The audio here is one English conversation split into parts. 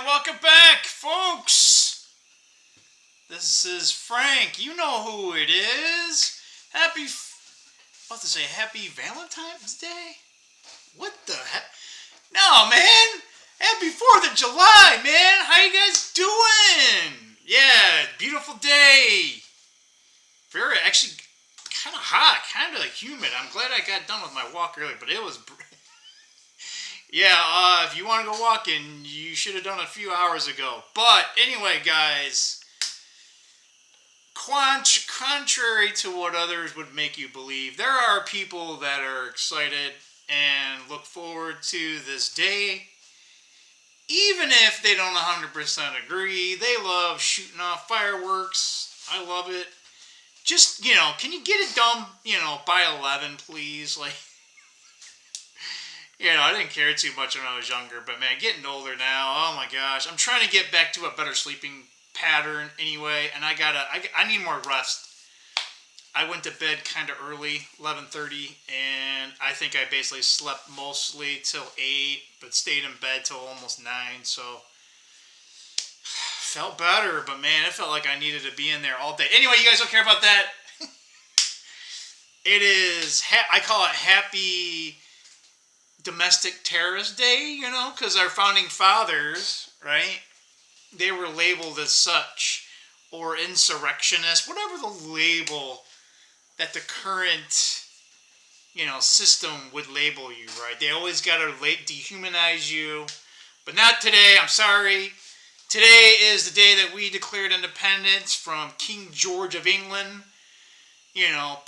And welcome back, folks. This is Frank. You know who it is. Happy Valentine's Day? What the heck? No, man. Happy 4th of July, man. How you guys doing? Yeah, beautiful day. Very, actually, kind of hot, kind of humid. I'm glad I got done with my walk early, but it was... Yeah, if you want to go walking, you should have done it a few hours ago. But anyway, guys, contrary to what others would make you believe, there are people that are excited and look forward to this day. Even if they don't 100% agree, they love shooting off fireworks. I love it. Just, can you get it done, by 11, please? Like... I didn't care too much when I was younger, but man, getting older now, oh my gosh. I'm trying to get back to a better sleeping pattern anyway, and I need more rest. I went to bed kind of early, 11:30, and I think I basically slept mostly till 8, but stayed in bed till almost 9, so felt better, but man, it felt like I needed to be in there all day. Anyway, you guys don't care about that. It is, I call it Happy Domestic Terrorist Day, because our founding fathers, right, they were labeled as such, or insurrectionists, whatever the label that the current, system would label you, right? They always got to dehumanize you, but not today. I'm sorry. Today is the day that we declared independence from King George of England.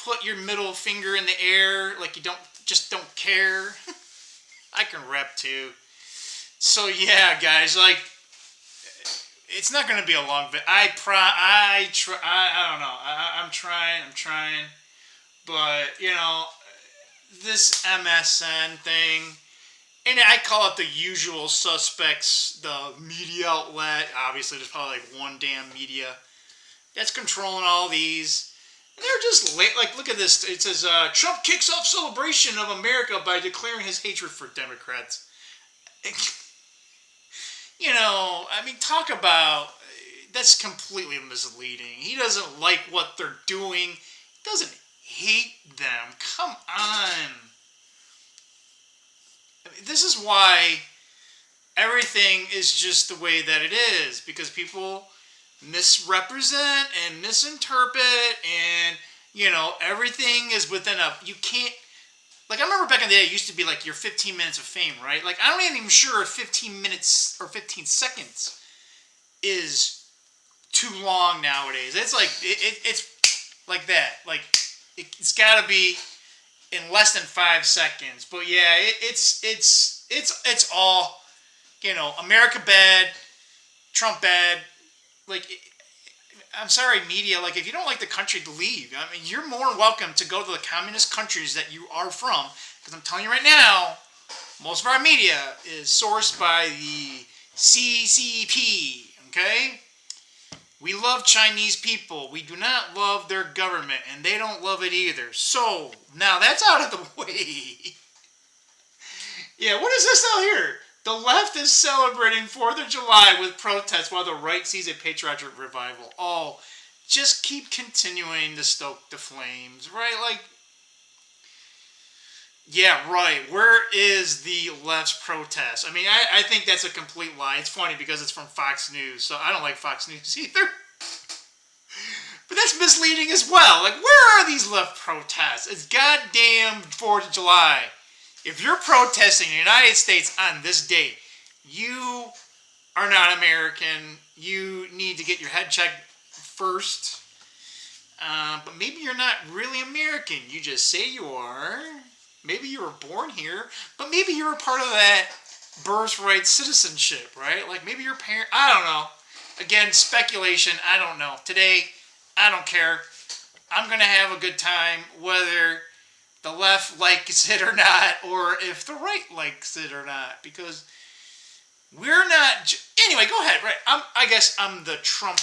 Put your middle finger in the air like you don't care. I can rap too. So yeah, guys, it's not going to be a long video. I don't know. I'm trying. But, this MSN thing, and I call it the usual suspects, the media outlet. Obviously, there's probably one damn media that's controlling all these. And they're just late. Look at this. It says, Trump kicks off celebration of America by declaring his hatred for Democrats. Talk about... That's completely misleading. He doesn't like what they're doing. He doesn't hate them. Come on. This is why everything is just the way that it is. Because people misrepresent and misinterpret, and everything is within you can't, I remember back in the day it used to be your 15 minutes of fame, right? I'm not even sure if 15 minutes or 15 seconds is too long nowadays. It's it's like that, it's got to be in less than 5 seconds. But yeah, it's all America bad, Trump bad. I'm sorry, media. If you don't like the country, to leave. You're more than welcome to go to the communist countries that you are from. Because I'm telling you right now, most of our media is sourced by the CCP. Okay? We love Chinese people. We do not love their government, and they don't love it either. So, now that's out of the way. Yeah, what is this out here? The left is celebrating 4th of July with protests while the right sees a patriotic revival. Oh, just keep continuing to stoke the flames, right? Yeah, right. Where is the left's protest? I think that's a complete lie. It's funny because it's from Fox News, so I don't like Fox News either. But that's misleading as well. Where are these left protests? It's goddamn 4th of July. If you're protesting in the United States on this date, you are not American. You need to get your head checked first. But maybe you're not really American. You just say you are. Maybe you were born here. But maybe you're a part of that birthright citizenship, right? Maybe your parent... I don't know. Again, speculation. I don't know. Today, I don't care. I'm going to have a good time, whether the left likes it or not, or if the right likes it or not, because we're not... Anyway, go ahead. Right? I guess I'm the Trump...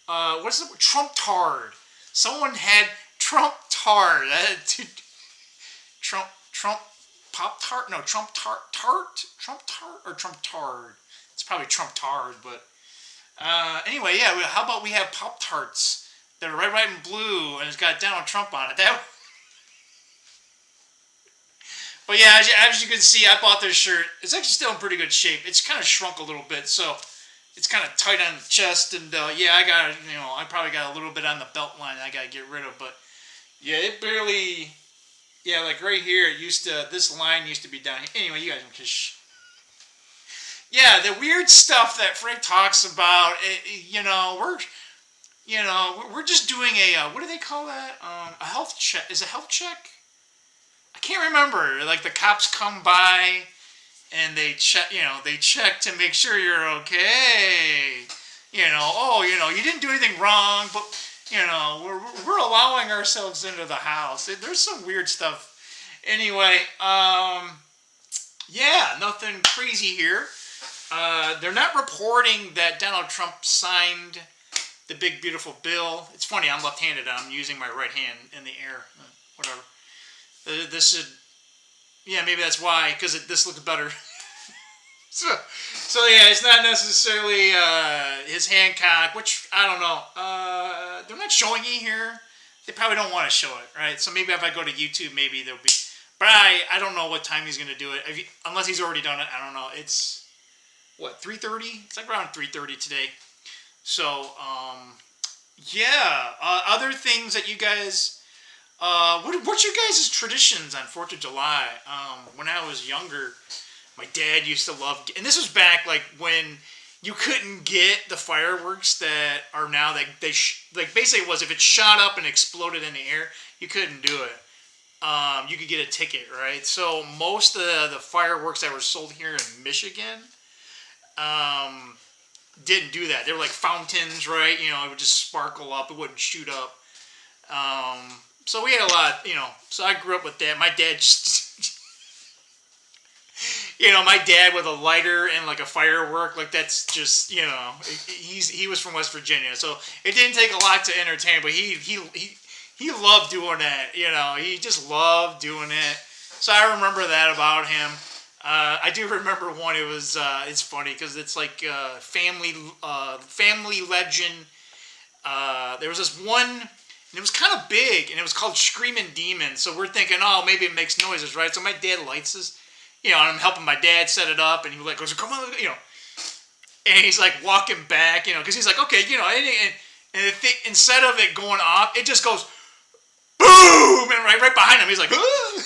what's the word? Trump tard. Someone had Trump tard. Trump Pop Tart? No, Trump Tart, Trump Tart or Trump Tard? It's probably Trump Tard, but anyway, yeah. How about we have Pop Tarts that are red, white, and blue, and it's got Donald Trump on it? But yeah, as you can see, I bought this shirt. It's actually still in pretty good shape. It's kind of shrunk a little bit, so it's kind of tight on the chest, and yeah, I probably got a little bit on the belt line I got to get rid of, but yeah, it barely, yeah, like right here, this line used to be down here. Anyway, you guys can yeah, the weird stuff that Frank talks about, we're just doing what do they call that? A health check. Is it a health check? I can't remember. Like the cops come by and they check to make sure you're okay. You didn't do anything wrong, but we're allowing ourselves into the house. There's some weird stuff. Anyway, yeah, nothing crazy here. They're not reporting that Donald Trump signed the big beautiful bill. It's funny, I'm left-handed. I'm using my right hand in the air. Whatever. This should, yeah, maybe that's why, because this looks better. so yeah, it's not necessarily his Hancock, which I don't know. They're not showing it here. They probably don't want to show it, right? So maybe if I go to YouTube, maybe there'll be. But I don't know what time he's going to do it. Unless he's already done it, I don't know. It's what, 3:30? It's like around 3:30 today. So yeah. Other things that you guys. What's your guys' traditions on 4th of July? When I was younger, my dad used to love, and this was back like when you couldn't get the fireworks that are now, that like basically it was if it shot up and exploded in the air, you couldn't do it. You could get a ticket, right? So most of the fireworks that were sold here in Michigan, didn't do that. They were like fountains, right? It would just sparkle up. It wouldn't shoot up. So we had a lot, so I grew up with that. My dad just, my dad with a lighter and like a firework, like that's just, he was from West Virginia, so it didn't take a lot to entertain, but he loved doing that, he just loved doing it. So I remember that about him. I do remember one. It was, it's funny because it's like family legend. There was this one. And it was kind of big, and it was called Screaming Demon. So we're thinking, oh, maybe it makes noises, right? So my dad lights this, and I'm helping my dad set it up, and he goes, come on, and he's like walking back, because he's like, okay, and instead of it going off, it just goes, boom, and right behind him, he's like, ah!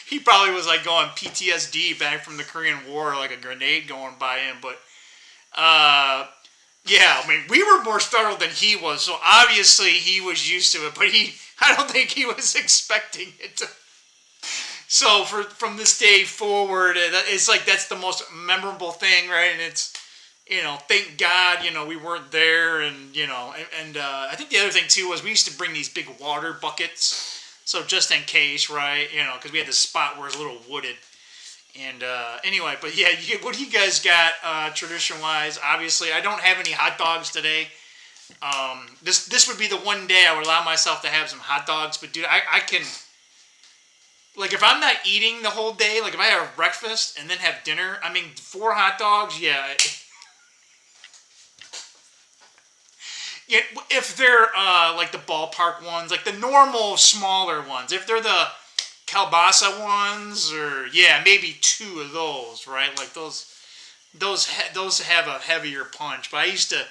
He probably was like going PTSD back from the Korean War, like a grenade going by him, but, yeah, I mean, we were more startled than he was, so obviously he was used to it, but I don't think he was expecting it to. So from this day forward, it's like that's the most memorable thing, right? And it's, thank God, we weren't there, and, I think the other thing, too, was we used to bring these big water buckets, so just in case, right, because we had this spot where it's a little wooded. And anyway, but yeah, what do you guys got tradition-wise? Obviously, I don't have any hot dogs today. This would be the one day I would allow myself to have some hot dogs. But dude, I can, like, if I'm not eating the whole day, like if I have breakfast and then have dinner, I mean, 4 hot dogs, yeah. Yeah, if they're like the ballpark ones, like the normal smaller ones, if they're the kielbasa ones, or yeah, maybe 2 of those, right? Like those have a heavier punch. But I used to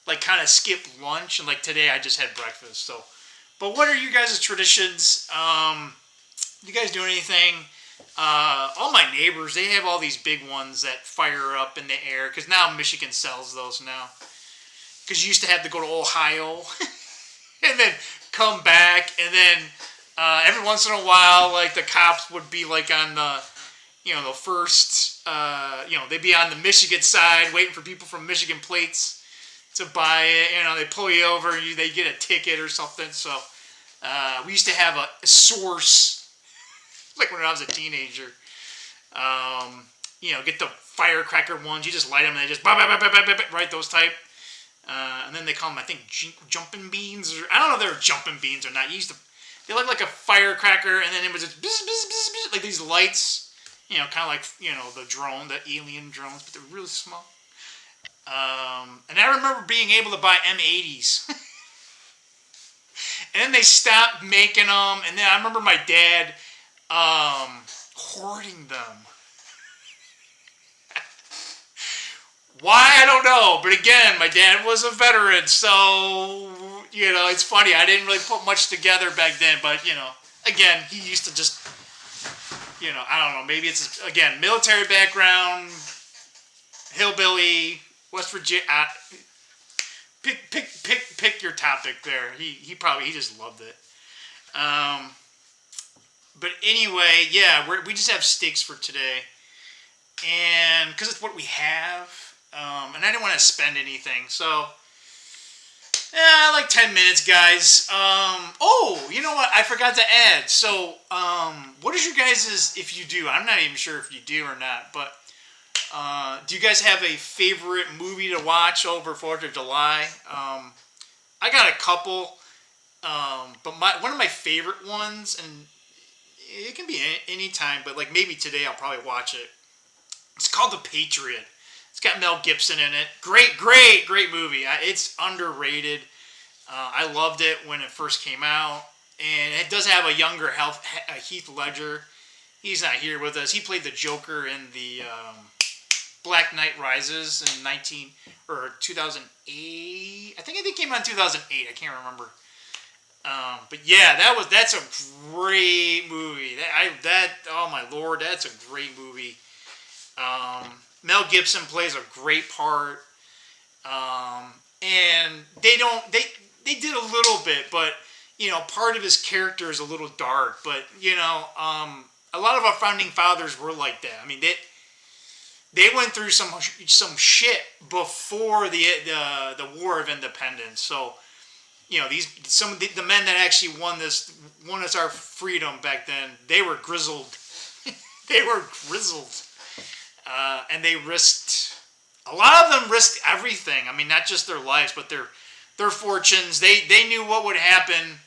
like kind of skip lunch, and like today I just had breakfast. So, but what are you guys' traditions? You guys do anything? All my neighbors, they have all these big ones that fire up in the air, because now Michigan sells those now. Because you used to have to go to Ohio and then come back, and then every once in a while, like the cops would be like on the, the first, they'd be on the Michigan side waiting for people from Michigan plates to buy it. They pull you over, they get a ticket or something. So we used to have a source, like when I was a teenager. Get the firecracker ones. You just light them and they just right, those type. And then they call them, I think, jumping beans. Or I don't know if they were jumping beans or not. They It looked like a firecracker, and then it was just like these lights, kind of like the drone, the alien drones, but they're really small. And I remember being able to buy M80s, and then they stopped making them, and then I remember my dad hoarding them. Why, I don't know. But again, my dad was a veteran, so, it's funny. I didn't really put much together back then, but, again, he used to just, I don't know. Maybe it's, again, military background, hillbilly, West Virginia. Pick your topic there. He just loved it. But anyway, yeah, we just have steaks for today. And because it's what we have. And I didn't want to spend anything, so like 10 minutes, guys. Oh, you know what? I forgot to add. So, what is your guys's? If you do, I'm not even sure if you do or not. But do you guys have a favorite movie to watch over 4th of July? I got a couple, but one of my favorite ones, and it can be any time, but like maybe today I'll probably watch it. It's called The Patriot. It's got Mel Gibson in it. Great movie. It's underrated. I loved it when it first came out. And it does have a younger Heath Ledger. He's not here with us. He played the Joker in the Black Knight Rises in 2008. I think it came out in 2008. I can't remember. But yeah, that's a great movie. Oh my lord, that's a great movie. Mel Gibson plays a great part, and they did a little bit, but part of his character is a little dark. But a lot of our founding fathers were like that. I mean, they went through some shit before the War of Independence. So some of the men that actually won us our freedom back then, they were grizzled. They were grizzled. And they a lot of them risked everything. I mean, not just their lives, but their fortunes. They knew what would happen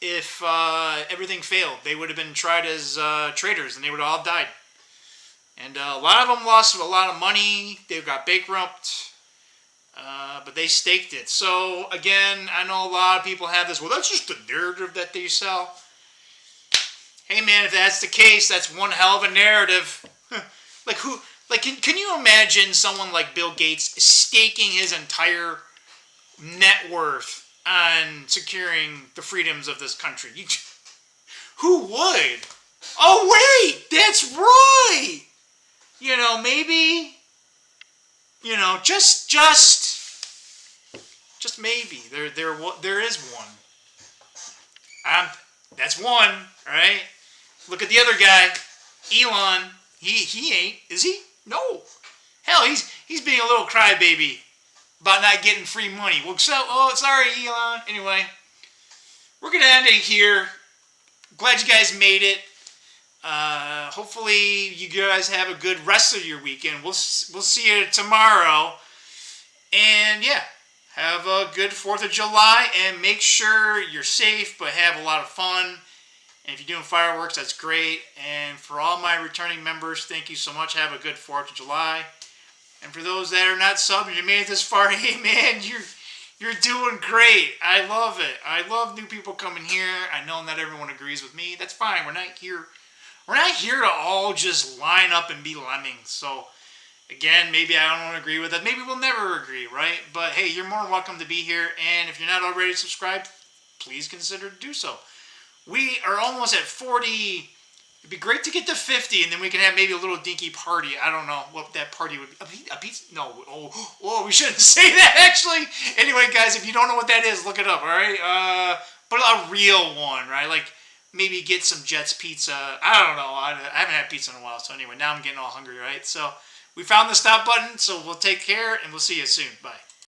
if everything failed. They would have been tried as traitors, and they would have all died. And a lot of them lost a lot of money. They got bankrupt, but they staked it. So, again, I know a lot of people have this, well, that's just the narrative that they sell. Hey, man, if that's the case, that's one hell of a narrative. Like who? Like can you imagine someone like Bill Gates staking his entire net worth on securing the freedoms of this country? Who would? Oh wait, that's right. Maybe. Just maybe there is one. That's one, right? Look at the other guy, Elon. He ain't, is he? No. Hell, he's being a little crybaby about not getting free money. Well, sorry, Elon. Anyway, we're gonna end it here. Glad you guys made it. Hopefully, you guys have a good rest of your weekend. We'll see you tomorrow. And yeah, have a good 4th of July, and make sure you're safe, but have a lot of fun. And if you're doing fireworks, that's great. And for all my returning members, thank you so much. Have a good 4th of July. And for those that are not subbed and you made it this far, hey man, you're doing great. I love it. I love new people coming here. I know not everyone agrees with me. That's fine. We're not here to all just line up and be lemmings. So again, maybe I don't agree with it. Maybe we'll never agree, right? But hey, you're more than welcome to be here. And if you're not already subscribed, please consider to do so. We are almost at 40. It'd be great to get to 50, and then we can have maybe a little dinky party. I don't know what that party would be. A pizza? No. Oh, we shouldn't say that, actually. Anyway, guys, if you don't know what that is, look it up, all right? But a real one, right? Like, maybe get some Jets pizza. I don't know. I haven't had pizza in a while, so anyway, now I'm getting all hungry, right? So we found the stop button, so we'll take care, and we'll see you soon. Bye.